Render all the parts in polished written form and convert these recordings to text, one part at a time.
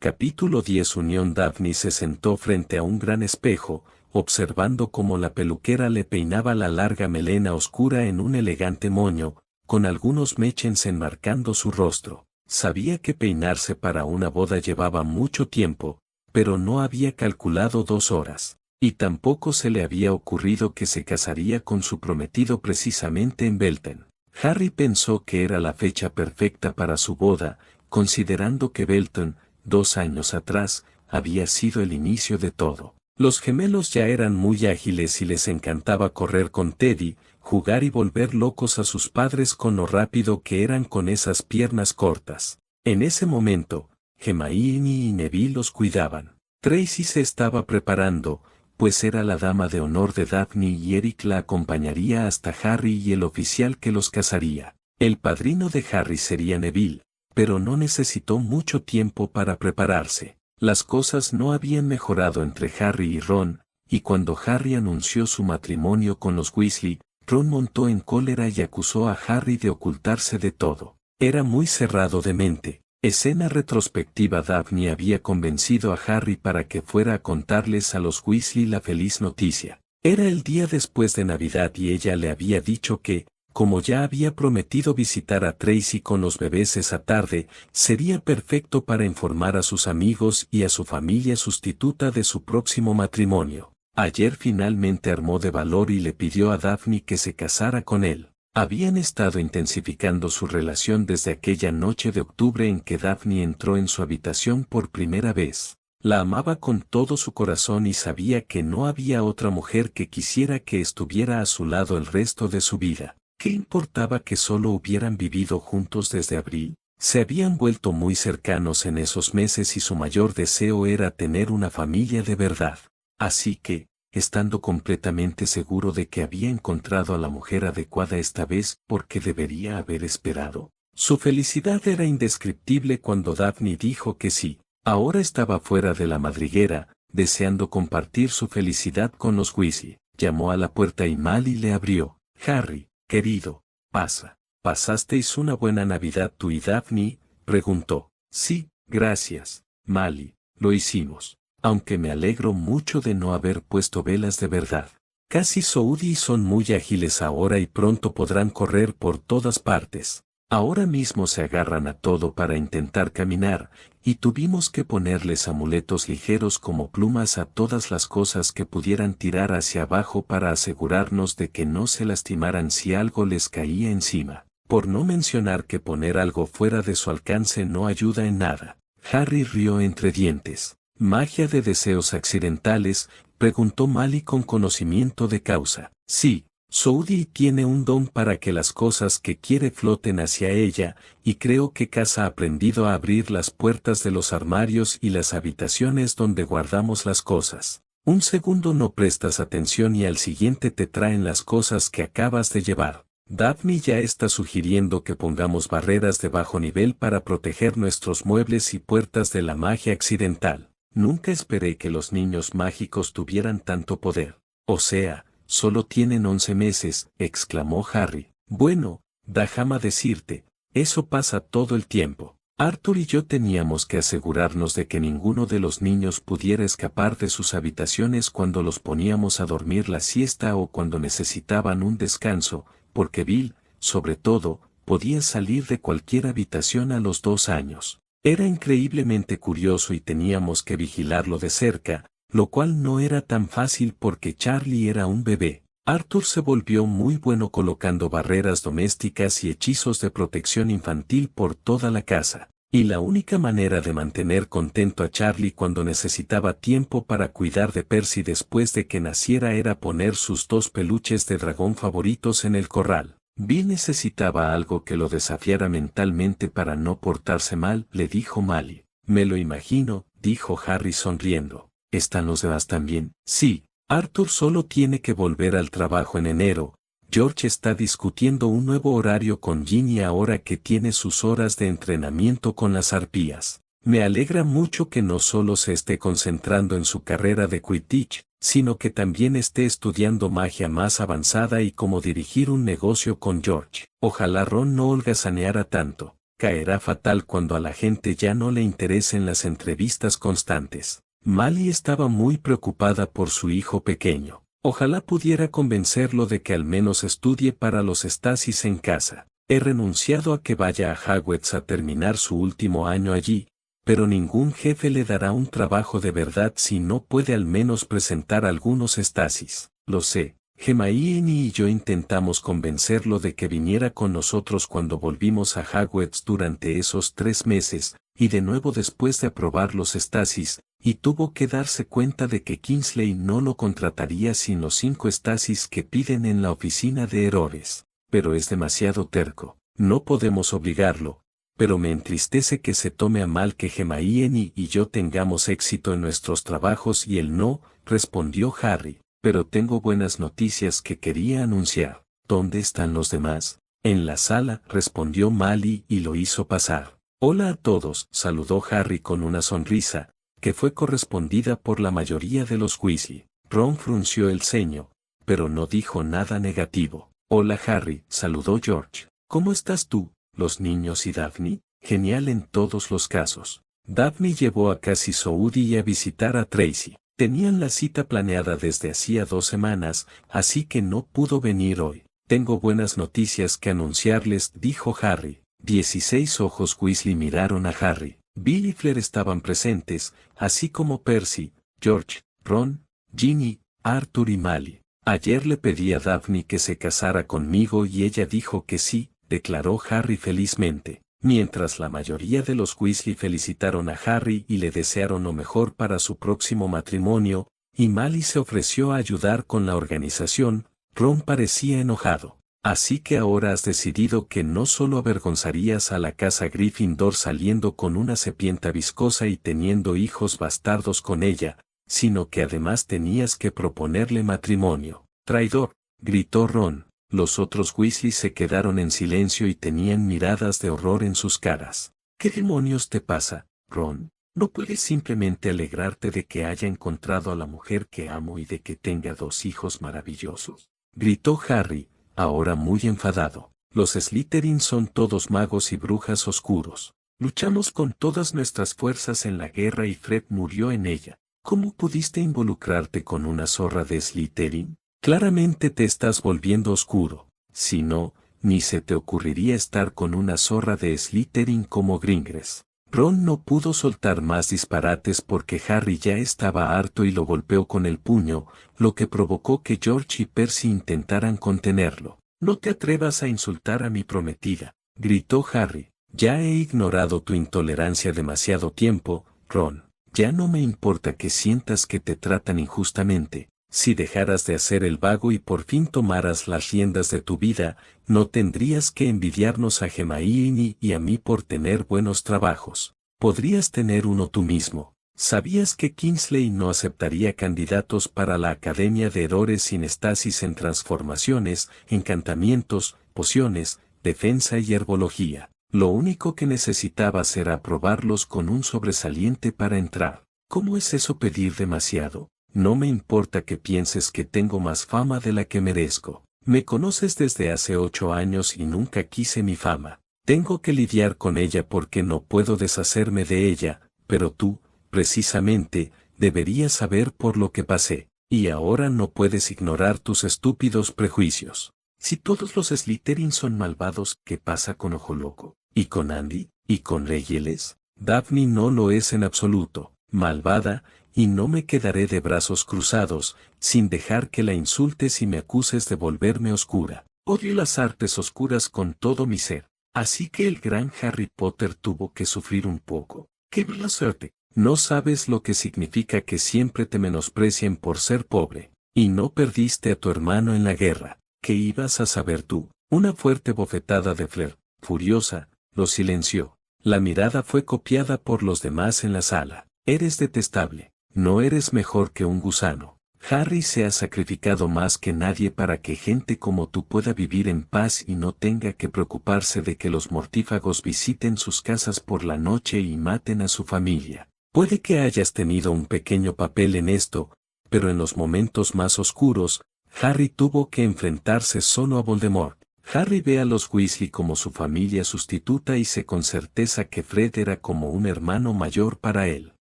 Capítulo 10. Unión. Daphne se sentó frente a un gran espejo, observando cómo la peluquera le peinaba la larga melena oscura en un elegante moño, con algunos mechens enmarcando su rostro. Sabía que peinarse para una boda llevaba mucho tiempo, pero no había calculado 2 horas. Y tampoco se le había ocurrido que se casaría con su prometido precisamente en Belton. Harry pensó que era la fecha perfecta para su boda, considerando que Belton, 2 años atrás, había sido el inicio de todo. Los gemelos ya eran muy ágiles y les encantaba correr con Teddy, jugar y volver locos a sus padres con lo rápido que eran con esas piernas cortas. En ese momento, Hermione y Neville los cuidaban. Tracy se estaba preparando, pues era la dama de honor de Daphne y Eric la acompañaría hasta Harry y el oficial que los casaría. El padrino de Harry sería Neville, pero no necesitó mucho tiempo para prepararse. Las cosas no habían mejorado entre Harry y Ron, y cuando Harry anunció su matrimonio con los Weasley, Ron montó en cólera y acusó a Harry de ocultarse de todo. Era muy cerrado de mente. Escena retrospectiva. Daphne había convencido a Harry para que fuera a contarles a los Weasley la feliz noticia. Era el día después de Navidad y ella le había dicho que, como ya había prometido visitar a Tracy con los bebés esa tarde, sería perfecto para informar a sus amigos y a su familia sustituta de su próximo matrimonio. Ayer finalmente armó de valor y le pidió a Daphne que se casara con él. Habían estado intensificando su relación desde aquella noche de octubre en que Daphne entró en su habitación por primera vez. La amaba con todo su corazón y sabía que no había otra mujer que quisiera que estuviera a su lado el resto de su vida. ¿Qué importaba que solo hubieran vivido juntos desde abril? Se habían vuelto muy cercanos en esos meses y su mayor deseo era tener una familia de verdad. Así que, estando completamente seguro de que había encontrado a la mujer adecuada esta vez porque debería haber esperado, su felicidad era indescriptible cuando Daphne dijo que sí. Ahora estaba fuera de la madriguera, deseando compartir su felicidad con los Weasley. Llamó a la puerta y Molly le abrió. «Harry, querido, pasa. ¿Pasasteis una buena Navidad tú y Daphne?», preguntó. «Sí, gracias, Molly, lo hicimos. Aunque me alegro mucho de no haber puesto velas de verdad. Cassie y Soudi son muy ágiles ahora y pronto podrán correr por todas partes. Ahora mismo se agarran a todo para intentar caminar, y tuvimos que ponerles amuletos ligeros como plumas a todas las cosas que pudieran tirar hacia abajo para asegurarnos de que no se lastimaran si algo les caía encima. Por no mencionar que poner algo fuera de su alcance no ayuda en nada». Harry rió entre dientes. «¿Magia de deseos accidentales?», preguntó Molly con conocimiento de causa. «Sí, Soudi tiene un don para que las cosas que quiere floten hacia ella, y creo que Cass ha aprendido a abrir las puertas de los armarios y las habitaciones donde guardamos las cosas. Un segundo no prestas atención y al siguiente te traen las cosas que acabas de llevar. Daphne ya está sugiriendo que pongamos barreras de bajo nivel para proteger nuestros muebles y puertas de la magia accidental. Nunca esperé que los niños mágicos tuvieran tanto poder. O sea, solo tienen 11 meses, exclamó Harry. Bueno, déjame decirte, eso pasa todo el tiempo. Arthur y yo teníamos que asegurarnos de que ninguno de los niños pudiera escapar de sus habitaciones cuando los poníamos a dormir la siesta o cuando necesitaban un descanso, porque Bill, sobre todo, podía salir de cualquier habitación a los 2 años. Era increíblemente curioso y teníamos que vigilarlo de cerca, lo cual no era tan fácil porque Charlie era un bebé. Arthur se volvió muy bueno colocando barreras domésticas y hechizos de protección infantil por toda la casa. Y la única manera de mantener contento a Charlie cuando necesitaba tiempo para cuidar de Percy después de que naciera era poner sus 2 peluches de dragón favoritos en el corral. Bill necesitaba algo que lo desafiara mentalmente para no portarse mal, le dijo Molly. «Me lo imagino», dijo Harry sonriendo. «¿Están los demás también?». «Sí, Arthur solo tiene que volver al trabajo en enero. George está discutiendo un nuevo horario con Ginny ahora que tiene sus horas de entrenamiento con las arpías. Me alegra mucho que no solo se esté concentrando en su carrera de Quidditch, sino que también esté estudiando magia más avanzada y cómo dirigir un negocio con George. Ojalá Ron no holgazaneara tanto». caerá fatal cuando a la gente ya no le interesen las entrevistas constantes. Mally estaba muy preocupada por su hijo pequeño. Ojalá pudiera convencerlo de que al menos estudie para los Stasis en casa. He renunciado a que vaya a Hogwarts a terminar su último año allí, pero ningún jefe le dará un trabajo de verdad si no puede al menos presentar algunos Stasis. Lo sé. Hermione y yo intentamos convencerlo de que viniera con nosotros cuando volvimos a Hogwarts durante esos 3 meses, y de nuevo después de aprobar los Stasis, y tuvo que darse cuenta de que Kingsley no lo contrataría sin los 5 Stasis que piden en la oficina de errores. Pero es demasiado terco. No podemos obligarlo, pero me entristece que se tome a mal que Hermione y yo tengamos éxito en nuestros trabajos y él no, respondió Harry. Pero tengo buenas noticias que quería anunciar. ¿Dónde están los demás? En la sala, respondió Mally y lo hizo pasar. Hola a todos, saludó Harry con una sonrisa, que fue correspondida por la mayoría de los Weasley. Ron frunció el ceño, pero no dijo nada negativo. Hola Harry, saludó George. ¿Cómo estás tú, los niños y Daphne? Genial en todos los casos. Daphne llevó a Cassie Soudi a visitar a Tracy. Tenían la cita planeada desde hacía 2 semanas, así que no pudo venir hoy. Tengo buenas noticias que anunciarles, dijo Harry. 16 ojos Weasley miraron a Harry. Bill y Flair estaban presentes, así como Percy, George, Ron, Ginny, Arthur y Mally. Ayer le pedí a Daphne que se casara conmigo y ella dijo que sí, declaró Harry felizmente. Mientras la mayoría de los Weasley felicitaron a Harry y le desearon lo mejor para su próximo matrimonio, y Mally se ofreció a ayudar con la organización, Ron parecía enojado. Así que ahora has decidido que no solo avergonzarías a la casa Gryffindor saliendo con una serpiente viscosa y teniendo hijos bastardos con ella, sino que además tenías que proponerle matrimonio. Traidor, gritó Ron. Los otros Weasley se quedaron en silencio y tenían miradas de horror en sus caras. ¿Qué demonios te pasa, Ron? ¿No puedes simplemente alegrarte de que haya encontrado a la mujer que amo y de que tenga 2 hijos maravillosos? Gritó Harry, ahora muy enfadado. Los Slytherin son todos magos y brujas oscuros. Luchamos con todas nuestras fuerzas en la guerra y Fred murió en ella. ¿Cómo pudiste involucrarte con una zorra de Slytherin? Claramente te estás volviendo oscuro. Si no, ni se te ocurriría estar con una zorra de Slytherin como Gringres. Ron no pudo soltar más disparates porque Harry ya estaba harto y lo golpeó con el puño, lo que provocó que George y Percy intentaran contenerlo. No te atrevas a insultar a mi prometida, gritó Harry. Ya he ignorado tu intolerancia demasiado tiempo, Ron. Ya no me importa que sientas que te tratan injustamente. Si dejaras de hacer el vago y por fin tomaras las riendas de tu vida, no tendrías que envidiarnos a Hermione y a mí por tener buenos trabajos. Podrías tener uno tú mismo. ¿Sabías que Kingsley no aceptaría candidatos para la Academia de Errores sin estasis en transformaciones, encantamientos, pociones, defensa y herbología? Lo único que necesitabas era aprobarlos con un sobresaliente para entrar. ¿Cómo es eso pedir demasiado? No me importa que pienses que tengo más fama de la que merezco. Me conoces desde hace 8 años y nunca quise mi fama. Tengo que lidiar con ella porque no puedo deshacerme de ella, pero tú, precisamente, deberías saber por lo que pasé, y ahora no puedes ignorar tus estúpidos prejuicios. Si todos los Slytherin son malvados, ¿qué pasa con Ojo Loco? ¿Y con Andy? ¿Y con Regulus? Daphne no lo es en absoluto, malvada, y no me quedaré de brazos cruzados, sin dejar que la insultes y me acuses de volverme oscura. Odio las artes oscuras con todo mi ser. Así que el gran Harry Potter tuvo que sufrir un poco. ¡Qué mala suerte! No sabes lo que significa que siempre te menosprecien por ser pobre. Y no perdiste a tu hermano en la guerra. ¿Qué ibas a saber tú? Una fuerte bofetada de Flair, furiosa, lo silenció. La mirada fue copiada por los demás en la sala. Eres detestable. No eres mejor que un gusano. Harry se ha sacrificado más que nadie para que gente como tú pueda vivir en paz y no tenga que preocuparse de que los mortífagos visiten sus casas por la noche y maten a su familia. Puede que hayas tenido un pequeño papel en esto, pero en los momentos más oscuros, Harry tuvo que enfrentarse solo a Voldemort. Harry ve a los Weasley como su familia sustituta y sé con certeza que Fred era como un hermano mayor para él.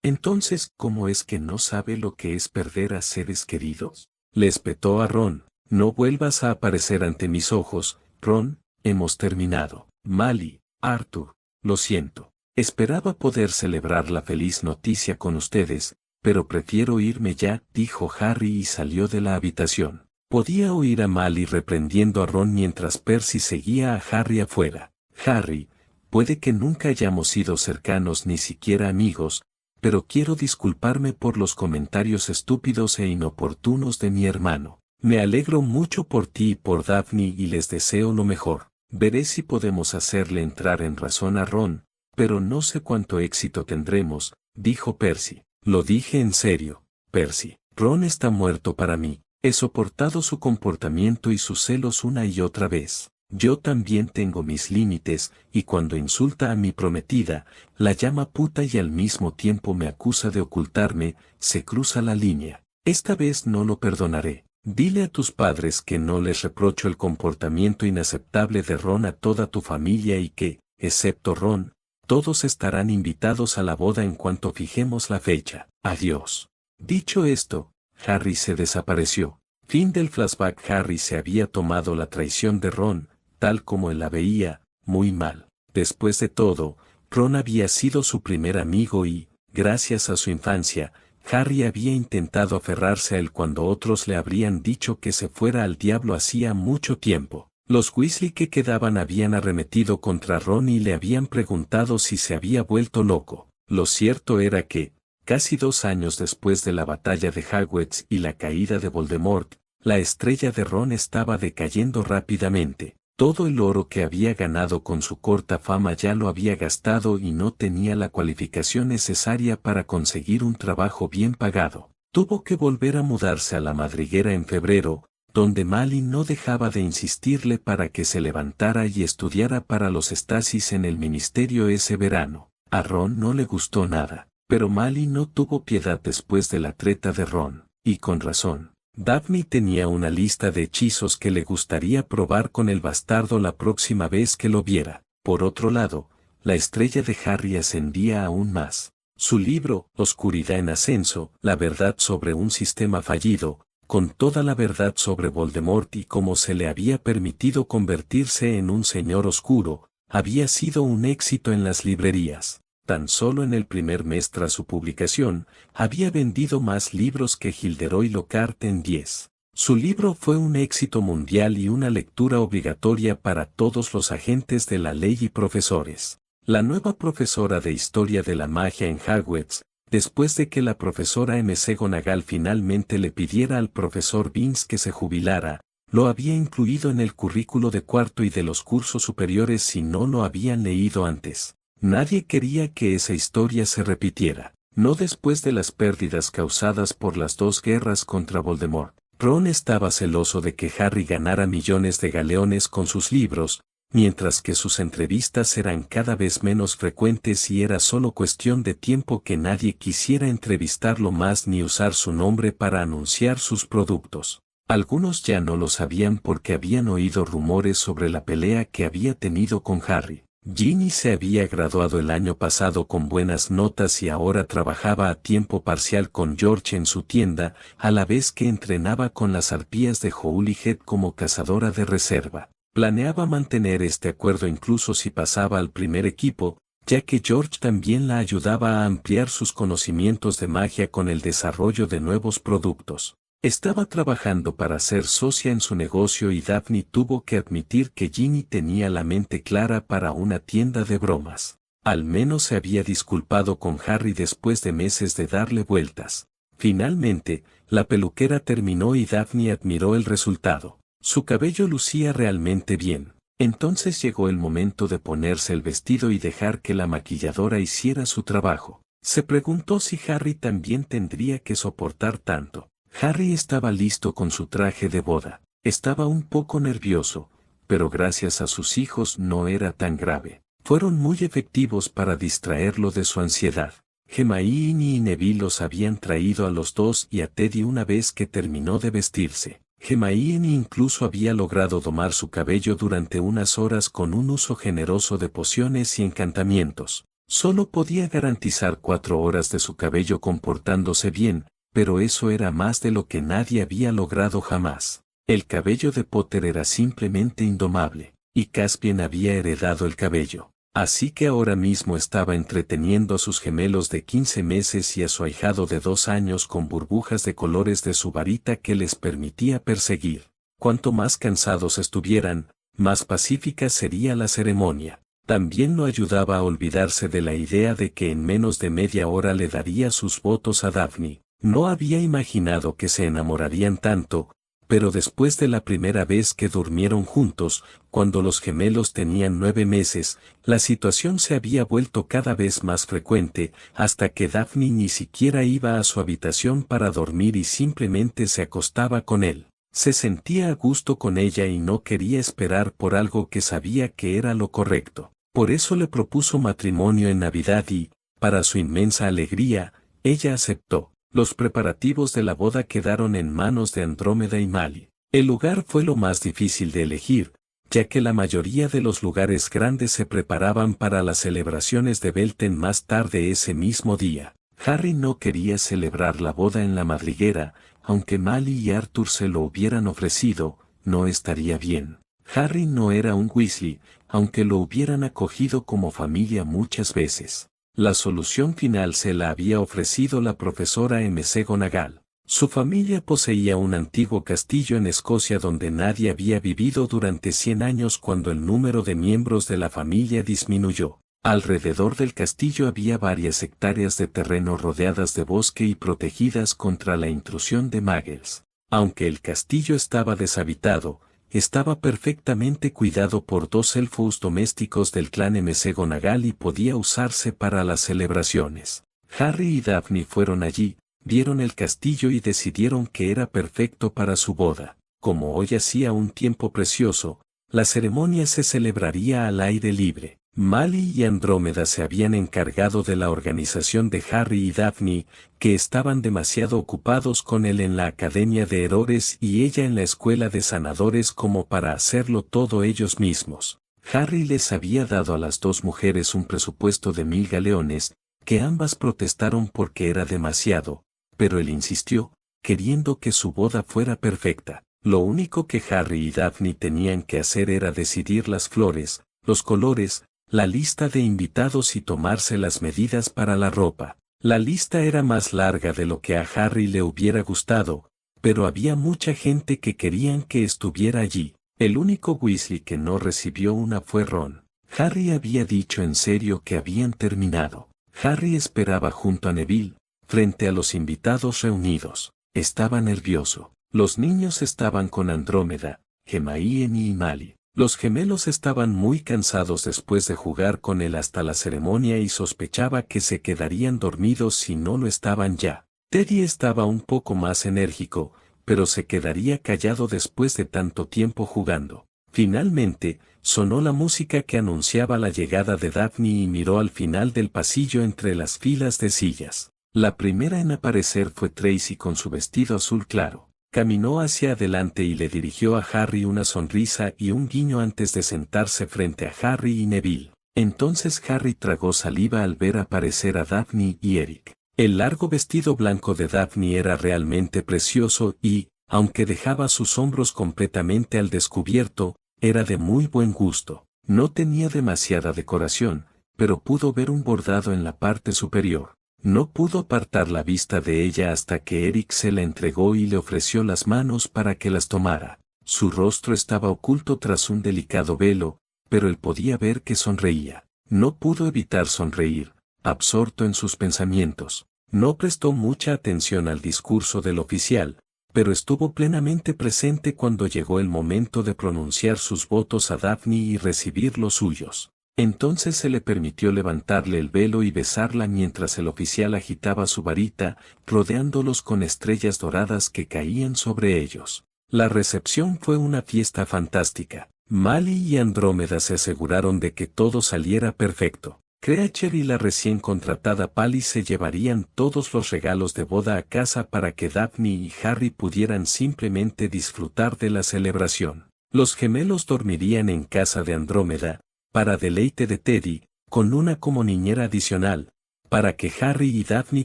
Entonces, ¿cómo es que no sabe lo que es perder a seres queridos? Le espetó a Ron. No vuelvas a aparecer ante mis ojos, Ron, hemos terminado. Mally, Arthur, lo siento. Esperaba poder celebrar la feliz noticia con ustedes, pero prefiero irme ya, dijo Harry y salió de la habitación. Podía oír a Mally reprendiendo a Ron mientras Percy seguía a Harry afuera. Harry, puede que nunca hayamos sido cercanos ni siquiera amigos, pero quiero disculparme por los comentarios estúpidos e inoportunos de mi hermano. Me alegro mucho por ti y por Daphne y les deseo lo mejor. Veré si podemos hacerle entrar en razón a Ron, pero no sé cuánto éxito tendremos, dijo Percy. Lo dije en serio, Percy. Ron está muerto para mí. He soportado su comportamiento y sus celos una y otra vez. Yo también tengo mis límites, y cuando insulta a mi prometida, la llama puta y al mismo tiempo me acusa de ocultarme, se cruza la línea. Esta vez no lo perdonaré. Dile a tus padres que no les reprocho el comportamiento inaceptable de Ron a toda tu familia y que, excepto Ron, todos estarán invitados a la boda en cuanto fijemos la fecha. Adiós. Dicho esto, Harry se desapareció. Fin del flashback. Harry se había tomado la traición de Ron, tal como él la veía, muy mal. Después de todo, Ron había sido su primer amigo y, gracias a su infancia, Harry había intentado aferrarse a él cuando otros le habrían dicho que se fuera al diablo hacía mucho tiempo. Los Weasley que quedaban habían arremetido contra Ron y le habían preguntado si se había vuelto loco. Lo cierto era que, casi 2 años después de la batalla de Hogwarts y la caída de Voldemort, la estrella de Ron estaba decayendo rápidamente. Todo el oro que había ganado con su corta fama ya lo había gastado y no tenía la cualificación necesaria para conseguir un trabajo bien pagado. Tuvo que volver a mudarse a la madriguera en febrero, donde Mally no dejaba de insistirle para que se levantara y estudiara para los Stasis en el ministerio ese verano. A Ron no le gustó nada, pero Mally no tuvo piedad después de la treta de Ron, y con razón. Daphne tenía una lista de hechizos que le gustaría probar con el bastardo la próxima vez que lo viera. Por otro lado, la estrella de Harry ascendía aún más. Su libro, Oscuridad en Ascenso, la verdad sobre un sistema fallido, con toda la verdad sobre Voldemort y cómo se le había permitido convertirse en un señor oscuro, había sido un éxito en las librerías. Tan solo en el primer mes tras su publicación, había vendido más libros que Gilderoy Lockhart en 10. Su libro fue un éxito mundial y una lectura obligatoria para todos los agentes de la ley y profesores. La nueva profesora de Historia de la Magia en Hogwarts, después de que la profesora McGonagall finalmente le pidiera al profesor Binns que se jubilara, lo había incluido en el currículo de cuarto y de los cursos superiores si no lo habían leído antes. Nadie quería que esa historia se repitiera, no después de las pérdidas causadas por las 2 guerras contra Voldemort. Ron estaba celoso de que Harry ganara millones de galeones con sus libros, mientras que sus entrevistas eran cada vez menos frecuentes y era solo cuestión de tiempo que nadie quisiera entrevistarlo más ni usar su nombre para anunciar sus productos. Algunos ya no lo sabían porque habían oído rumores sobre la pelea que había tenido con Harry. Ginny se había graduado el año pasado con buenas notas y ahora trabajaba a tiempo parcial con George en su tienda, a la vez que entrenaba con las arpías de Holyhead como cazadora de reserva. Planeaba mantener este acuerdo incluso si pasaba al primer equipo, ya que George también la ayudaba a ampliar sus conocimientos de magia con el desarrollo de nuevos productos. Estaba trabajando para ser socia en su negocio y Daphne tuvo que admitir que Ginny tenía la mente clara para una tienda de bromas. Al menos se había disculpado con Harry después de meses de darle vueltas. Finalmente, la peluquera terminó y Daphne admiró el resultado. Su cabello lucía realmente bien. Entonces llegó el momento de ponerse el vestido y dejar que la maquilladora hiciera su trabajo. Se preguntó si Harry también tendría que soportar tanto. Harry estaba listo con su traje de boda. Estaba un poco nervioso, pero gracias a sus hijos no era tan grave. Fueron muy efectivos para distraerlo de su ansiedad. Hermione y Neville los habían traído a los dos y a Teddy una vez que terminó de vestirse. Hermione incluso había logrado domar su cabello durante unas horas con un uso generoso de pociones y encantamientos. Solo podía garantizar 4 horas de su cabello comportándose bien, pero eso era más de lo que nadie había logrado jamás. El cabello de Potter era simplemente indomable, y Caspian había heredado el cabello. Así que ahora mismo estaba entreteniendo a sus gemelos de 15 meses y a su ahijado de 2 años con burbujas de colores de su varita que les permitía perseguir. Cuanto más cansados estuvieran, más pacífica sería la ceremonia. También lo ayudaba a olvidarse de la idea de que en menos de media hora le daría sus votos a Daphne. No había imaginado que se enamorarían tanto, pero después de la primera vez que durmieron juntos, cuando los gemelos tenían 9 meses, la situación se había vuelto cada vez más frecuente, hasta que Daphne ni siquiera iba a su habitación para dormir y simplemente se acostaba con él. Se sentía a gusto con ella y no quería esperar por algo que sabía que era lo correcto. Por eso le propuso matrimonio en Navidad y, para su inmensa alegría, ella aceptó. Los preparativos de la boda quedaron en manos de Andrómeda y Mali. El lugar fue lo más difícil de elegir, ya que la mayoría de los lugares grandes se preparaban para las celebraciones de Belten más tarde ese mismo día. Harry no quería celebrar la boda en la madriguera, aunque Mali y Arthur se lo hubieran ofrecido, no estaría bien. Harry no era un Weasley, aunque lo hubieran acogido como familia muchas veces. La solución final se la había ofrecido la profesora McGonagall. Su familia poseía un antiguo castillo en Escocia donde nadie había vivido durante 100 años cuando el número de miembros de la familia disminuyó. Alrededor del castillo había varias hectáreas de terreno rodeadas de bosque y protegidas contra la intrusión de muggles. Aunque el castillo estaba deshabitado, estaba perfectamente cuidado por 2 elfos domésticos del clan McGonagall y podía usarse para las celebraciones. Harry y Daphne fueron allí, vieron el castillo y decidieron que era perfecto para su boda. Como hoy hacía un tiempo precioso, la ceremonia se celebraría al aire libre. Mali y Andrómeda se habían encargado de la organización de Harry y Daphne, que estaban demasiado ocupados con él en la Academia de Errores y ella en la Escuela de Sanadores como para hacerlo todo ellos mismos. Harry les había dado a las 2 mujeres un presupuesto de 1000 galeones, que ambas protestaron porque era demasiado, pero él insistió, queriendo que su boda fuera perfecta. Lo único que Harry y Daphne tenían que hacer era decidir las flores, los colores, la lista de invitados y tomarse las medidas para la ropa. La lista era más larga de lo que a Harry le hubiera gustado, pero había mucha gente que querían que estuviera allí. El único Weasley que no recibió una fue Ron. Harry había dicho en serio que habían terminado. Harry esperaba junto a Neville, frente a los invitados reunidos. Estaba nervioso. Los niños estaban con Andrómeda, Hermione y Mali. Los gemelos estaban muy cansados después de jugar con él hasta la ceremonia y sospechaba que se quedarían dormidos si no lo estaban ya. Teddy estaba un poco más enérgico, pero se quedaría callado después de tanto tiempo jugando. Finalmente, sonó la música que anunciaba la llegada de Daphne y miró al final del pasillo entre las filas de sillas. La primera en aparecer fue Tracy con su vestido azul claro. Caminó hacia adelante y le dirigió a Harry una sonrisa y un guiño antes de sentarse frente a Harry y Neville. Entonces Harry tragó saliva al ver aparecer a Daphne y Eric. El largo vestido blanco de Daphne era realmente precioso y, aunque dejaba sus hombros completamente al descubierto, era de muy buen gusto. No tenía demasiada decoración, pero pudo ver un bordado en la parte superior. No pudo apartar la vista de ella hasta que Eric se la entregó y le ofreció las manos para que las tomara. Su rostro estaba oculto tras un delicado velo, pero él podía ver que sonreía. No pudo evitar sonreír, absorto en sus pensamientos. No prestó mucha atención al discurso del oficial, pero estuvo plenamente presente cuando llegó el momento de pronunciar sus votos a Daphne y recibir los suyos. Entonces se le permitió levantarle el velo y besarla mientras el oficial agitaba su varita, rodeándolos con estrellas doradas que caían sobre ellos. La recepción fue una fiesta fantástica. Mali y Andrómeda se aseguraron de que todo saliera perfecto. Creacher y la recién contratada Pally se llevarían todos los regalos de boda a casa para que Daphne y Harry pudieran simplemente disfrutar de la celebración. Los gemelos dormirían en casa de Andrómeda, para deleite de Teddy, con Luna como niñera adicional, para que Harry y Daphne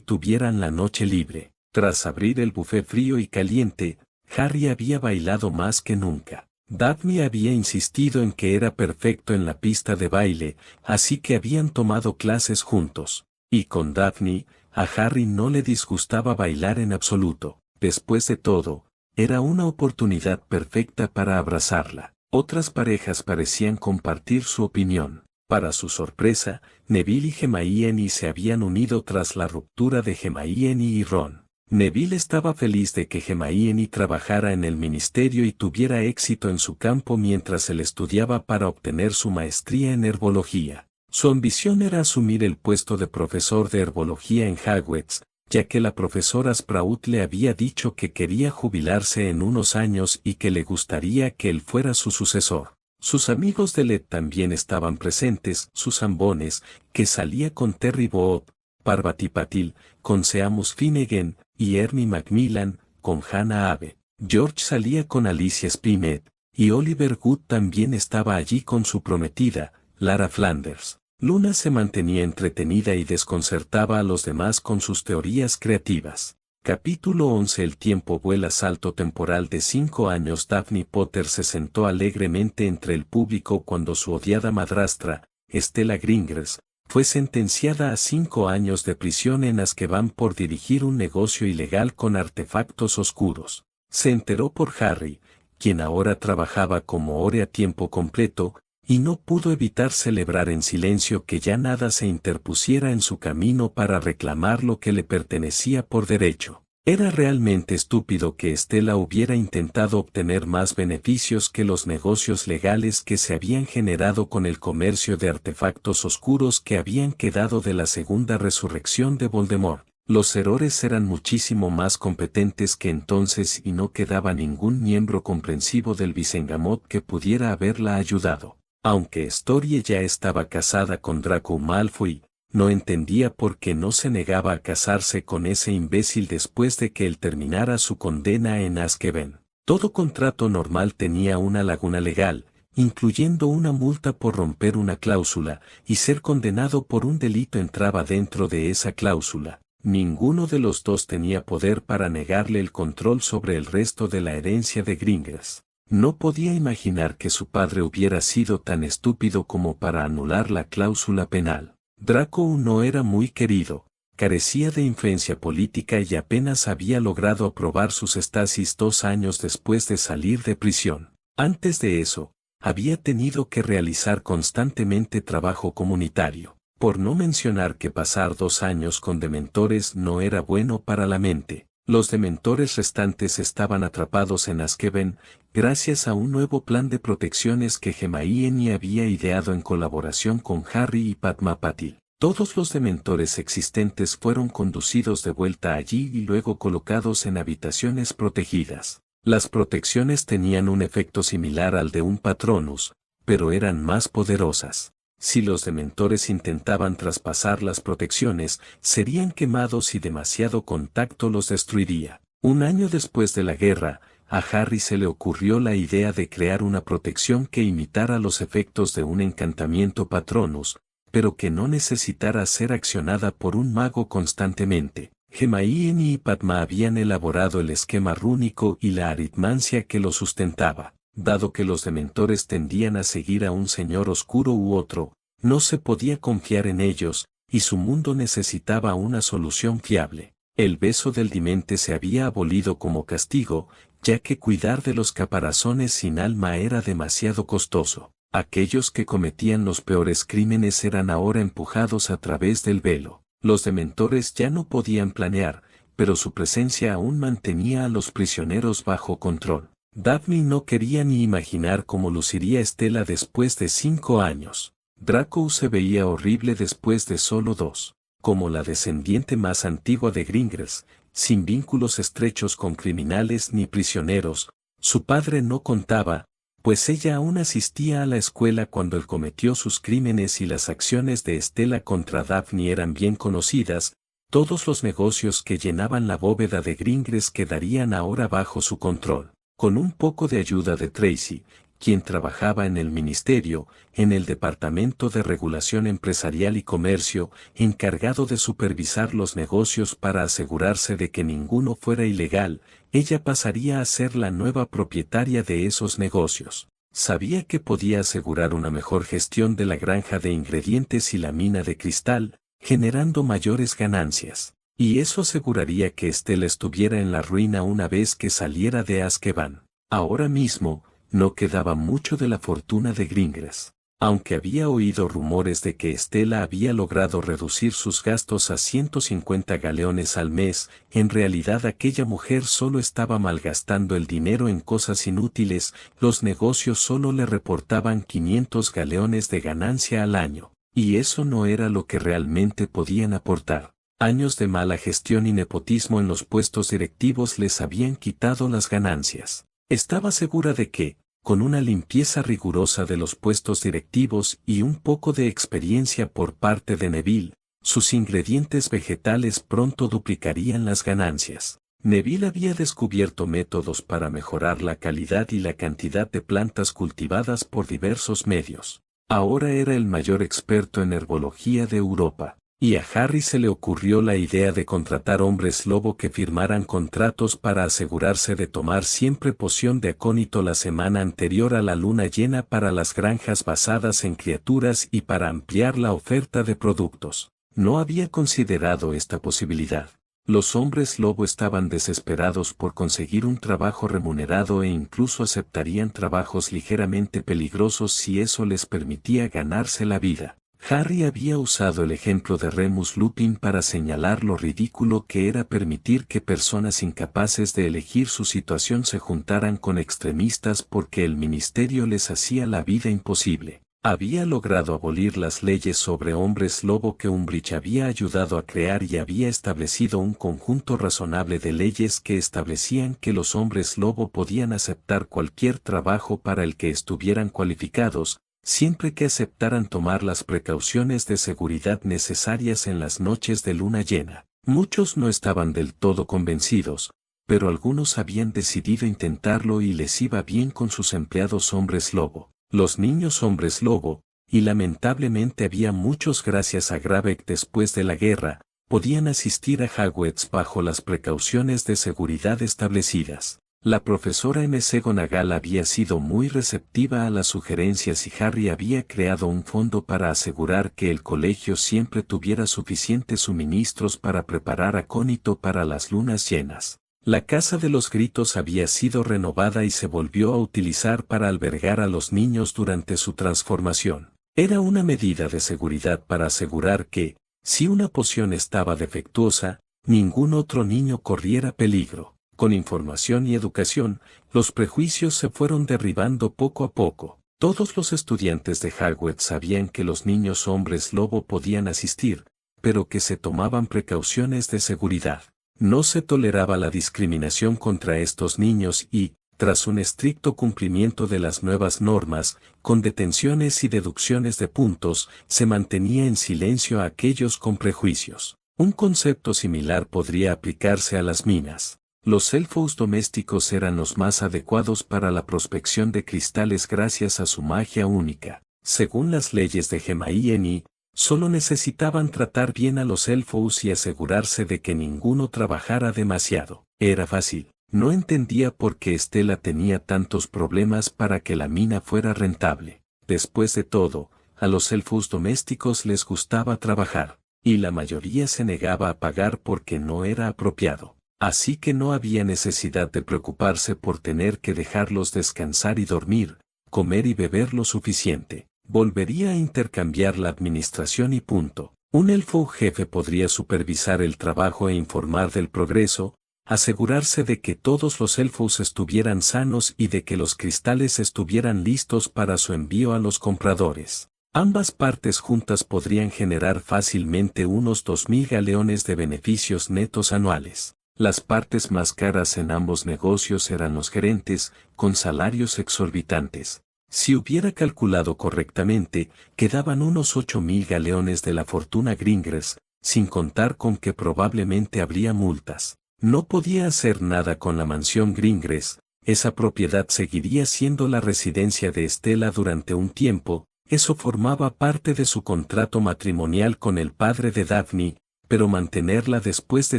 tuvieran la noche libre. Tras abrir el buffet frío y caliente, Harry había bailado más que nunca. Daphne había insistido en que era perfecto en la pista de baile, así que habían tomado clases juntos. Y con Daphne, a Harry no le disgustaba bailar en absoluto. Después de todo, era una oportunidad perfecta para abrazarla. Otras parejas parecían compartir su opinión. Para su sorpresa, Neville y Hermione se habían unido tras la ruptura de Hermione y Ron. Neville estaba feliz de que Hermione trabajara en el ministerio y tuviera éxito en su campo mientras él estudiaba para obtener su maestría en herbología. Su ambición era asumir el puesto de profesor de herbología en Hogwarts, ya que la profesora Sprout le había dicho que quería jubilarse en unos años y que le gustaría que él fuera su sucesor. Sus amigos de LED también estaban presentes, Susan Bones, que salía con Terry Boop, Parvati Patil, con Seamus Finnegan, y Ernie Macmillan, con Hannah Abe. George salía con Alicia Spinett, y Oliver Wood también estaba allí con su prometida, Lara Flanders. Luna se mantenía entretenida y desconcertaba a los demás con sus teorías creativas. Capítulo 11. El tiempo vuela. Salto temporal de 5 años. Daphne Potter se sentó alegremente entre el público cuando su odiada madrastra, Stella Gringers, fue sentenciada a 5 años de prisión en Azkaban por dirigir un negocio ilegal con artefactos oscuros. Se enteró por Harry, quien ahora trabajaba como Ore a tiempo completo, y no pudo evitar celebrar en silencio que ya nada se interpusiera en su camino para reclamar lo que le pertenecía por derecho. Era realmente estúpido que Stella hubiera intentado obtener más beneficios que los negocios legales que se habían generado con el comercio de artefactos oscuros que habían quedado de la segunda resurrección de Voldemort. Los errores eran muchísimo más competentes que entonces y no quedaba ningún miembro comprensivo del Visengamot que pudiera haberla ayudado. Aunque Storie ya estaba casada con Draco Malfoy, no entendía por qué no se negaba a casarse con ese imbécil después de que él terminara su condena en Azkaban. Todo contrato normal tenía una laguna legal, incluyendo una multa por romper una cláusula, y ser condenado por un delito entraba dentro de esa cláusula. Ninguno de los dos tenía poder para negarle el control sobre el resto de la herencia de Gringers. No podía imaginar que su padre hubiera sido tan estúpido como para anular la cláusula penal. Draco no era muy querido, carecía de influencia política y apenas había logrado aprobar sus estasis 2 años después de salir de prisión. Antes de eso, había tenido que realizar constantemente trabajo comunitario, por no mencionar que pasar 2 años con dementores no era bueno para la mente. Los dementores restantes estaban atrapados en Azkaban, gracias a un nuevo plan de protecciones que Hermione había ideado en colaboración con Harry y Padma Patil. Todos los dementores existentes fueron conducidos de vuelta allí y luego colocados en habitaciones protegidas. Las protecciones tenían un efecto similar al de un Patronus, pero eran más poderosas. Si los dementores intentaban traspasar las protecciones, serían quemados y demasiado contacto los destruiría. Un año después de la guerra, a Harry se le ocurrió la idea de crear una protección que imitara los efectos de un encantamiento Patronus, pero que no necesitara ser accionada por un mago constantemente. Hermione y Padma habían elaborado el esquema rúnico y la aritmancia que lo sustentaba. Dado que los dementores tendían a seguir a un señor oscuro u otro, no se podía confiar en ellos, y su mundo necesitaba una solución fiable. El beso del demente se había abolido como castigo, ya que cuidar de los caparazones sin alma era demasiado costoso. Aquellos que cometían los peores crímenes eran ahora empujados a través del velo. Los dementores ya no podían planear, pero su presencia aún mantenía a los prisioneros bajo control. Daphne no quería ni imaginar cómo luciría Stella después de 5 años. Draco se veía horrible después de solo 2. Como la descendiente más antigua de Gringers, sin vínculos estrechos con criminales ni prisioneros, su padre no contaba, pues ella aún asistía a la escuela cuando él cometió sus crímenes y las acciones de Estela contra Daphne eran bien conocidas. Todos los negocios que llenaban la bóveda de Gringres quedarían ahora bajo su control. Con un poco de ayuda de Tracy, quien trabajaba en el ministerio, en el Departamento de Regulación Empresarial y Comercio, encargado de supervisar los negocios para asegurarse de que ninguno fuera ilegal, ella pasaría a ser la nueva propietaria de esos negocios. Sabía que podía asegurar una mejor gestión de la granja de ingredientes y la mina de cristal, generando mayores ganancias. Y eso aseguraría que Estela estuviera en la ruina una vez que saliera de Azkaban. Ahora mismo, no quedaba mucho de la fortuna de Gringres. Aunque había oído rumores de que Estela había logrado reducir sus gastos a 150 galeones al mes, en realidad aquella mujer solo estaba malgastando el dinero en cosas inútiles. Los negocios solo le reportaban 500 galeones de ganancia al año, y eso no era lo que realmente podían aportar. Años de mala gestión y nepotismo en los puestos directivos les habían quitado las ganancias. Estaba segura de que, con una limpieza rigurosa de los puestos directivos y un poco de experiencia por parte de Neville, sus ingredientes vegetales pronto duplicarían las ganancias. Neville había descubierto métodos para mejorar la calidad y la cantidad de plantas cultivadas por diversos medios. Ahora era el mayor experto en herbología de Europa. Y a Harry se le ocurrió la idea de contratar hombres lobo que firmaran contratos para asegurarse de tomar siempre poción de acónito la semana anterior a la luna llena para las granjas basadas en criaturas y para ampliar la oferta de productos. No había considerado esta posibilidad. Los hombres lobo estaban desesperados por conseguir un trabajo remunerado e incluso aceptarían trabajos ligeramente peligrosos si eso les permitía ganarse la vida. Harry había usado el ejemplo de Remus Lupin para señalar lo ridículo que era permitir que personas incapaces de elegir su situación se juntaran con extremistas porque el ministerio les hacía la vida imposible. Había logrado abolir las leyes sobre hombres lobo que Umbridge había ayudado a crear y había establecido un conjunto razonable de leyes que establecían que los hombres lobo podían aceptar cualquier trabajo para el que estuvieran cualificados, siempre que aceptaran tomar las precauciones de seguridad necesarias en las noches de luna llena. Muchos no estaban del todo convencidos, pero algunos habían decidido intentarlo y les iba bien con sus empleados hombres lobo. Los niños hombres lobo, y lamentablemente había muchos gracias a Gravek después de la guerra, podían asistir a Hogwarts bajo las precauciones de seguridad establecidas. La profesora McGonagall había sido muy receptiva a las sugerencias y Harry había creado un fondo para asegurar que el colegio siempre tuviera suficientes suministros para preparar acónito para las lunas llenas. La Casa de los Gritos había sido renovada y se volvió a utilizar para albergar a los niños durante su transformación. Era una medida de seguridad para asegurar que, si una poción estaba defectuosa, ningún otro niño corriera peligro. Con información y educación, los prejuicios se fueron derribando poco a poco. Todos los estudiantes de Hogwarts sabían que los niños hombres lobo podían asistir, pero que se tomaban precauciones de seguridad. No se toleraba la discriminación contra estos niños y, tras un estricto cumplimiento de las nuevas normas, con detenciones y deducciones de puntos, se mantenía en silencio a aquellos con prejuicios. Un concepto similar podría aplicarse a las minas. Los elfos domésticos eran los más adecuados para la prospección de cristales gracias a su magia única. Según las leyes de Hermione, solo necesitaban tratar bien a los elfos y asegurarse de que ninguno trabajara demasiado. Era fácil. No entendía por qué Estela tenía tantos problemas para que la mina fuera rentable. Después de todo, a los elfos domésticos les gustaba trabajar, y la mayoría se negaba a pagar porque no era apropiado. Así que no había necesidad de preocuparse por tener que dejarlos descansar y dormir, comer y beber lo suficiente. Volvería a intercambiar la administración y punto. Un elfo jefe podría supervisar el trabajo e informar del progreso, asegurarse de que todos los elfos estuvieran sanos y de que los cristales estuvieran listos para su envío a los compradores. Ambas partes juntas podrían generar fácilmente unos 2000 galeones de beneficios netos anuales. Las partes más caras en ambos negocios eran los gerentes, con salarios exorbitantes. Si hubiera calculado correctamente, quedaban unos 8.000 galeones de la fortuna Gringres, sin contar con que probablemente habría multas. No podía hacer nada con la mansión Gringres, esa propiedad seguiría siendo la residencia de Estela durante un tiempo, eso formaba parte de su contrato matrimonial con el padre de Daphne, pero mantenerla después de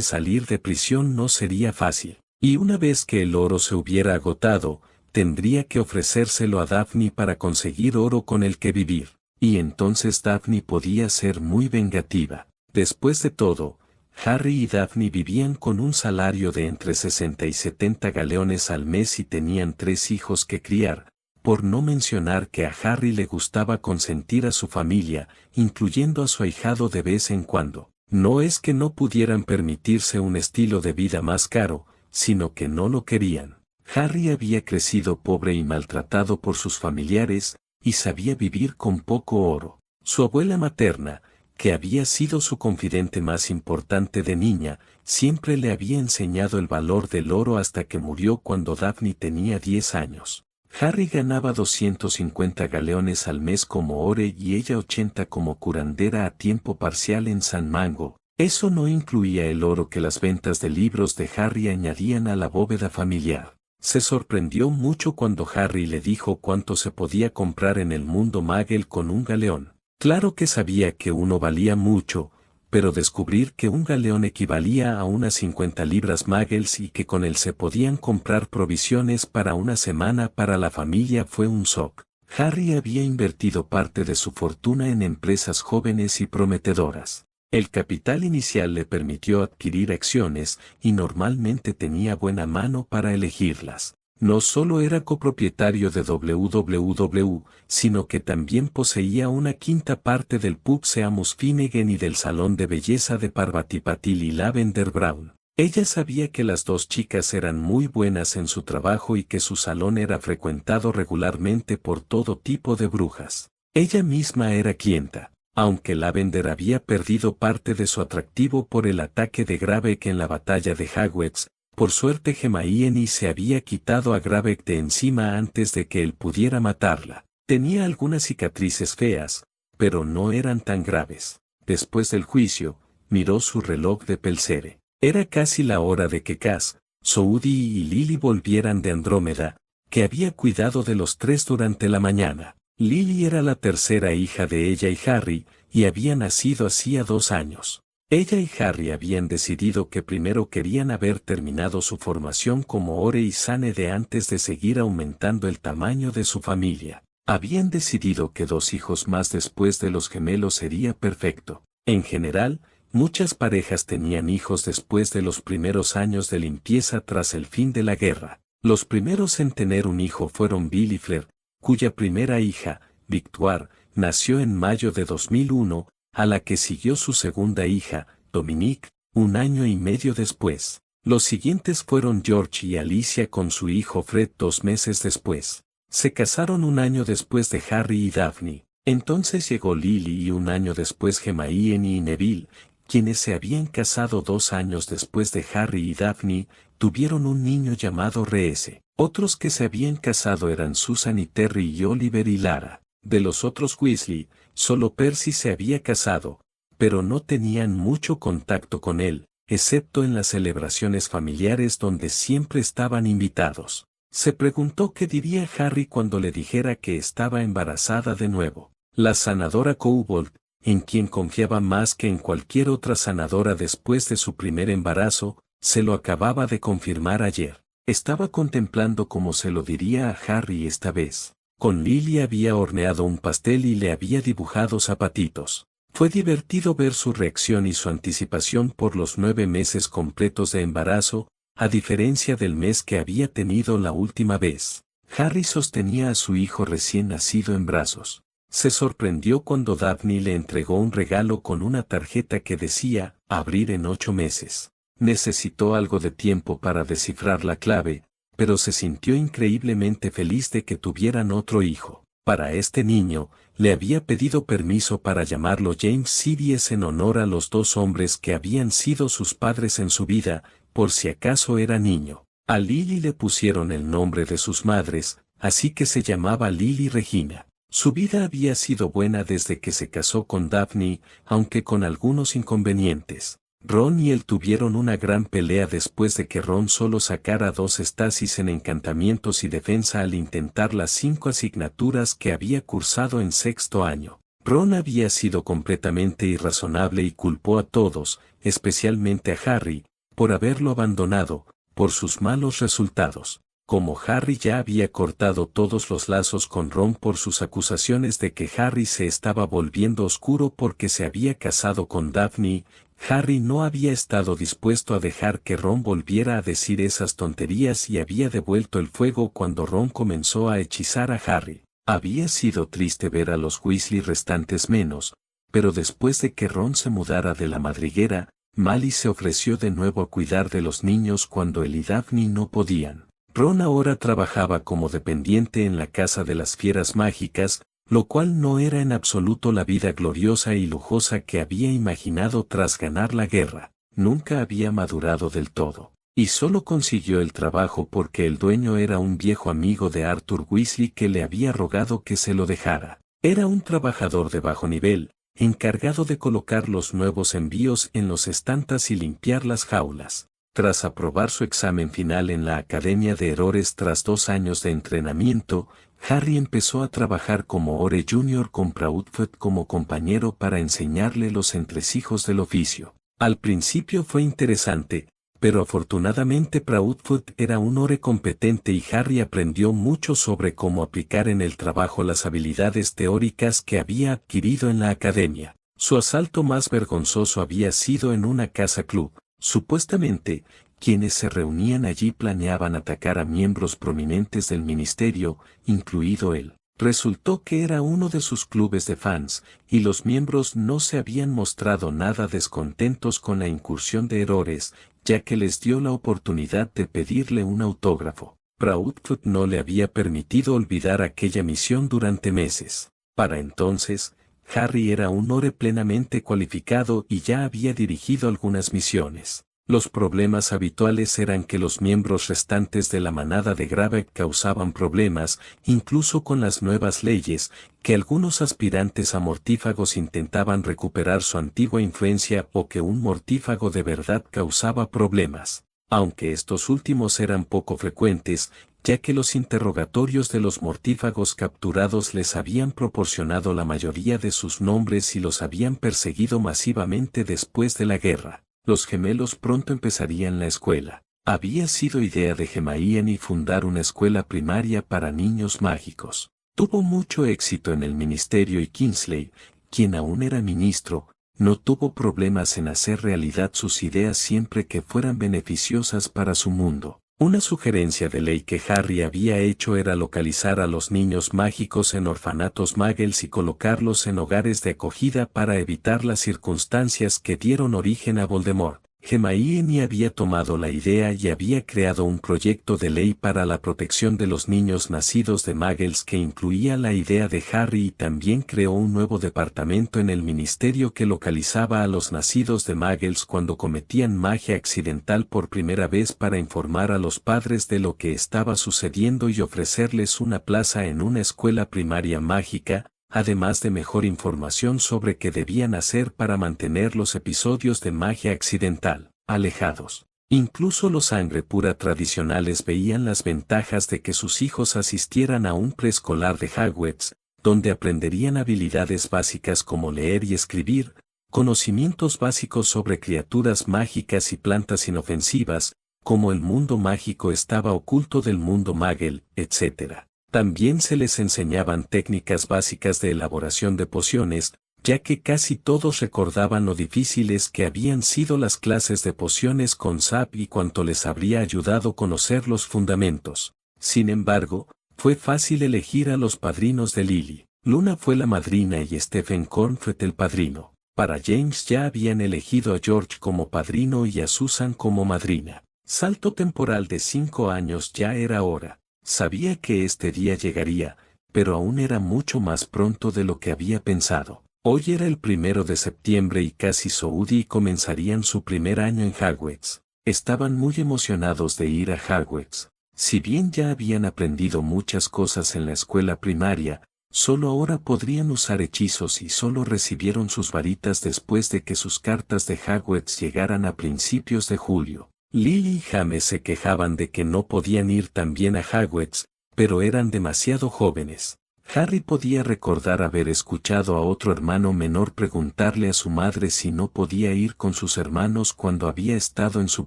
salir de prisión no sería fácil. Y una vez que el oro se hubiera agotado, tendría que ofrecérselo a Daphne para conseguir oro con el que vivir. Y entonces Daphne podía ser muy vengativa. Después de todo, Harry y Daphne vivían con un salario de entre 60 y 70 galeones al mes y tenían 3 hijos que criar, por no mencionar que a Harry le gustaba consentir a su familia, incluyendo a su ahijado de vez en cuando. No es que no pudieran permitirse un estilo de vida más caro, sino que no lo querían. Harry había crecido pobre y maltratado por sus familiares, y sabía vivir con poco oro. Su abuela materna, que había sido su confidente más importante de niña, siempre le había enseñado el valor del oro hasta que murió cuando Daphne tenía 10 años. Harry ganaba 250 galeones al mes como ore y ella 80 como curandera a tiempo parcial en San Mango. Eso no incluía el oro que las ventas de libros de Harry añadían a la bóveda familiar. Se sorprendió mucho cuando Harry le dijo cuánto se podía comprar en el mundo Muggle con un galeón. Claro que sabía que uno valía mucho, pero descubrir que un galeón equivalía a unas 50 libras Muggles y que con él se podían comprar provisiones para una semana para la familia fue un shock. Harry había invertido parte de su fortuna en empresas jóvenes y prometedoras. El capital inicial le permitió adquirir acciones y normalmente tenía buena mano para elegirlas. No solo era copropietario de WWW, sino que también poseía una quinta parte del pub Seamus Finnegan y del salón de belleza de Parvati Patil y Lavender Brown. Ella sabía que las dos chicas eran muy buenas en su trabajo y que su salón era frecuentado regularmente por todo tipo de brujas. Ella misma era clienta, aunque Lavender había perdido parte de su atractivo por el ataque de Gravek en la batalla de Hogwarts. Por suerte Hermione se había quitado a Gravek de encima antes de que él pudiera matarla. Tenía algunas cicatrices feas, pero no eran tan graves. Después del juicio, miró su reloj de Pelcere. Era casi la hora de que Cass, Saudi y Lily volvieran de Andrómeda, que había cuidado de los 3 durante la mañana. Lily era la tercera hija de ella y Harry, y había nacido hacía 2 años. Ella y Harry habían decidido que primero querían haber terminado su formación como Ore y Sanede antes de seguir aumentando el tamaño de su familia. Habían decidido que 2 hijos más después de los gemelos sería perfecto. En general, muchas parejas tenían hijos después de los primeros años de limpieza tras el fin de la guerra. Los primeros en tener un hijo fueron Bill y Flair, cuya primera hija, Victoire, nació en mayo de 2001, a la que siguió su segunda hija, Dominique, 1 año y medio después. Los siguientes fueron George y Alicia con su hijo Fred 2 meses después. Se casaron 1 año después de Harry y Daphne. Entonces llegó Lily y 1 año después Hermione y Neville, quienes se habían casado 2 años después de Harry y Daphne, tuvieron un niño llamado Reese. Otros que se habían casado eran Susan y Terry y Oliver y Lara. De los otros Weasley, solo Percy se había casado, pero no tenían mucho contacto con él, excepto en las celebraciones familiares donde siempre estaban invitados. Se preguntó qué diría Harry cuando le dijera que estaba embarazada de nuevo. La sanadora Kobold, en quien confiaba más que en cualquier otra sanadora después de su primer embarazo, se lo acababa de confirmar ayer. Estaba contemplando cómo se lo diría a Harry esta vez. Con Lily había horneado un pastel y le había dibujado zapatitos. Fue divertido ver su reacción y su anticipación por los 9 meses completos de embarazo, a diferencia del mes que había tenido la última vez. Harry sostenía a su hijo recién nacido en brazos. Se sorprendió cuando Daphne le entregó un regalo con una tarjeta que decía, abrir en 8 meses. Necesitó algo de tiempo para descifrar la clave, pero se sintió increíblemente feliz de que tuvieran otro hijo. Para este niño, le había pedido permiso para llamarlo James Sirius en honor a los 2 hombres que habían sido sus padres en su vida, por si acaso era niño. A Lily le pusieron el nombre de sus madres, así que se llamaba Lily Regina. Su vida había sido buena desde que se casó con Daphne, aunque con algunos inconvenientes. Ron y él tuvieron una gran pelea después de que Ron solo sacara 2 estasis en encantamientos y defensa al intentar las 5 asignaturas que había cursado en sexto año. Ron había sido completamente irrazonable y culpó a todos, especialmente a Harry, por haberlo abandonado, por sus malos resultados. Como Harry ya había cortado todos los lazos con Ron por sus acusaciones de que Harry se estaba volviendo oscuro porque se había casado con Daphne, Harry no había estado dispuesto a dejar que Ron volviera a decir esas tonterías y había devuelto el fuego cuando Ron comenzó a hechizar a Harry. Había sido triste ver a los Weasley restantes menos, pero después de que Ron se mudara de la madriguera, Mally se ofreció de nuevo a cuidar de los niños cuando él y Daphne no podían. Ron ahora trabajaba como dependiente en la Casa de las Fieras Mágicas, lo cual no era en absoluto la vida gloriosa y lujosa que había imaginado tras ganar la guerra. Nunca había madurado del todo, y solo consiguió el trabajo porque el dueño era un viejo amigo de Arthur Weasley que le había rogado que se lo dejara. Era un trabajador de bajo nivel, encargado de colocar los nuevos envíos en los estantes y limpiar las jaulas. Tras aprobar su examen final en la Academia de Errores tras 2 años de entrenamiento, Harry empezó a trabajar como Ore Jr. con Proudfoot como compañero para enseñarle los entresijos del oficio. Al principio fue interesante, pero afortunadamente Proudfoot era un Ore competente y Harry aprendió mucho sobre cómo aplicar en el trabajo las habilidades teóricas que había adquirido en la academia. Su asalto más vergonzoso había sido en una casa club. Supuestamente, quienes se reunían allí planeaban atacar a miembros prominentes del ministerio, incluido él. Resultó que era uno de sus clubes de fans, y los miembros no se habían mostrado nada descontentos con la incursión de Errores, ya que les dio la oportunidad de pedirle un autógrafo. Proudfoot no le había permitido olvidar aquella misión durante meses. Para entonces, Harry era un Ore plenamente cualificado y ya había dirigido algunas misiones. Los problemas habituales eran que los miembros restantes de la manada de Gravek causaban problemas, incluso con las nuevas leyes, que algunos aspirantes a mortífagos intentaban recuperar su antigua influencia o que un mortífago de verdad causaba problemas. Aunque estos últimos eran poco frecuentes, ya que los interrogatorios de los mortífagos capturados les habían proporcionado la mayoría de sus nombres y los habían perseguido masivamente después de la guerra. Los gemelos pronto empezarían la escuela. Había sido idea de Hermione fundar una escuela primaria para niños mágicos. Tuvo mucho éxito en el ministerio y Kingsley, quien aún era ministro, no tuvo problemas en hacer realidad sus ideas siempre que fueran beneficiosas para su mundo. Una sugerencia de ley que Harry había hecho era localizar a los niños mágicos en orfanatos muggles y colocarlos en hogares de acogida para evitar las circunstancias que dieron origen a Voldemort. Hermione había tomado la idea y había creado un proyecto de ley para la protección de los niños nacidos de muggles que incluía la idea de Harry y también creó un nuevo departamento en el ministerio que localizaba a los nacidos de muggles cuando cometían magia accidental por primera vez para informar a los padres de lo que estaba sucediendo y ofrecerles una plaza en una escuela primaria mágica, además de mejor información sobre qué debían hacer para mantener los episodios de magia accidental alejados. Incluso los sangre pura tradicionales veían las ventajas de que sus hijos asistieran a un preescolar de Hogwarts, donde aprenderían habilidades básicas como leer y escribir, conocimientos básicos sobre criaturas mágicas y plantas inofensivas, como el mundo mágico estaba oculto del mundo muggle, etc. También se les enseñaban técnicas básicas de elaboración de pociones, ya que casi todos recordaban lo difíciles que habían sido las clases de pociones con Sap y cuánto les habría ayudado conocer los fundamentos. Sin embargo, fue fácil elegir a los padrinos de Lily. Luna fue la madrina y Stephen Cornford el padrino. Para James ya habían elegido a George como padrino y a Susan como madrina. Salto temporal de 5 años ya era hora. Sabía que este día llegaría, pero aún era mucho más pronto de lo que había pensado. Hoy era el 1 de septiembre y Cassie y Soudi comenzarían su primer año en Hogwarts. Estaban muy emocionados de ir a Hogwarts. Si bien ya habían aprendido muchas cosas en la escuela primaria, solo ahora podrían usar hechizos y solo recibieron sus varitas después de que sus cartas de Hogwarts llegaran a principios de julio. Lily y James se quejaban de que no podían ir también a Hogwarts, pero eran demasiado jóvenes. Harry podía recordar haber escuchado a otro hermano menor preguntarle a su madre si no podía ir con sus hermanos cuando había estado en su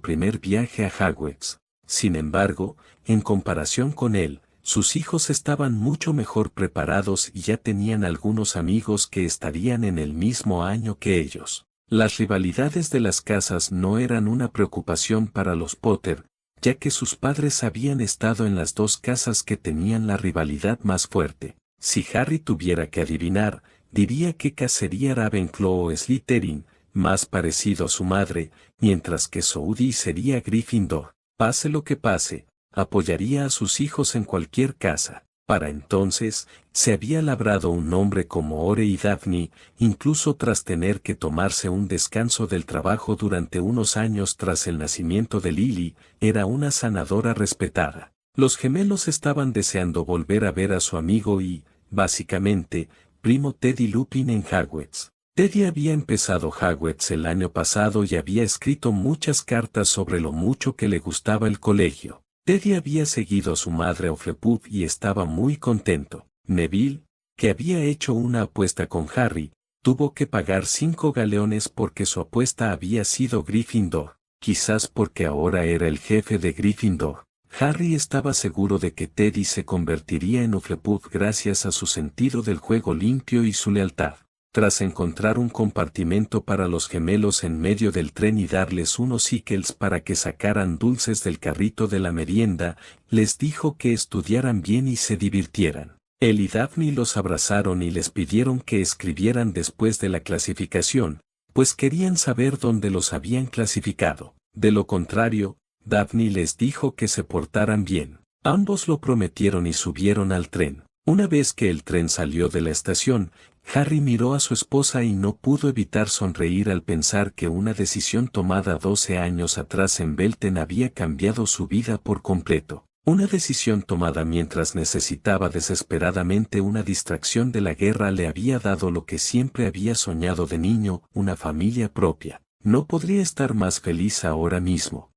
primer viaje a Hogwarts. Sin embargo, en comparación con él, sus hijos estaban mucho mejor preparados y ya tenían algunos amigos que estarían en el mismo año que ellos. Las rivalidades de las casas no eran una preocupación para los Potter, ya que sus padres habían estado en las dos casas que tenían la rivalidad más fuerte. Si Harry tuviera que adivinar, diría que sería Ravenclaw o Slytherin, más parecido a su madre, mientras que Moody sería Gryffindor. Pase lo que pase, apoyaría a sus hijos en cualquier casa. Para entonces, se había labrado un nombre como Ore y Daphne, incluso tras tener que tomarse un descanso del trabajo durante unos años tras el nacimiento de Lily, era una sanadora respetada. Los gemelos estaban deseando volver a ver a su amigo y, básicamente, primo Teddy Lupin en Hogwarts. Teddy había empezado Hogwarts el año pasado y había escrito muchas cartas sobre lo mucho que le gustaba el colegio. Teddy había seguido a su madre a Hufflepuff y estaba muy contento. Neville, que había hecho una apuesta con Harry, tuvo que pagar 5 galeones porque su apuesta había sido Gryffindor, quizás porque ahora era el jefe de Gryffindor. Harry estaba seguro de que Teddy se convertiría en Hufflepuff gracias a su sentido del juego limpio y su lealtad. Tras encontrar un compartimento para los gemelos en medio del tren y darles unos Sickles para que sacaran dulces del carrito de la merienda, les dijo que estudiaran bien y se divirtieran. Él y Daphne los abrazaron y les pidieron que escribieran después de la clasificación, pues querían saber dónde los habían clasificado. De lo contrario, Daphne les dijo que se portaran bien. Ambos lo prometieron y subieron al tren. Una vez que el tren salió de la estación, Harry miró a su esposa y no pudo evitar sonreír al pensar que una decisión tomada 12 años atrás en Belten había cambiado su vida por completo. Una decisión tomada mientras necesitaba desesperadamente una distracción de la guerra le había dado lo que siempre había soñado de niño, una familia propia. No podría estar más feliz ahora mismo.